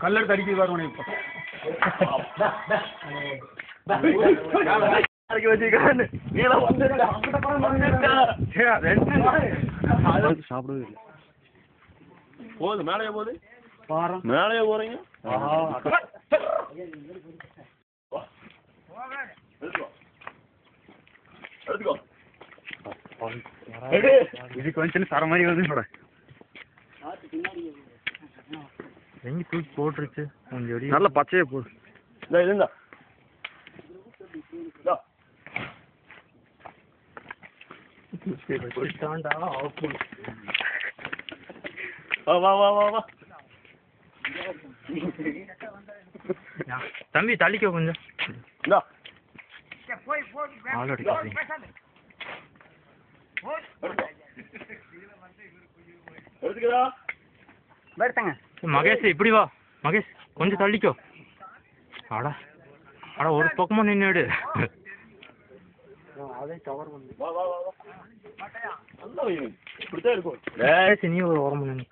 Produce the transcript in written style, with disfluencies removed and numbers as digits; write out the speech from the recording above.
கல்லெடுத்து அடிக்க வருவனே இப்ப சாப்பிடவே இல்லை. போகுது மேலே போகுது மேலே போறீங்க. இது கொஞ்சம் தர மாதிரி வந்து எங்க தூக்கி போட்டுருச்சு கொஞ்சம் நல்ல பச்சையே போடு. இருந்தா தம்பி தள்ளிக்கோ கொஞ்சம். மகேஷ் இப்படி வா மகேஷ் கொஞ்சம் தள்ளிக்கோ. அடா அடா ஒரு பக்கமா நின்னுடு. நீ ஒரு ஓரமா நின்று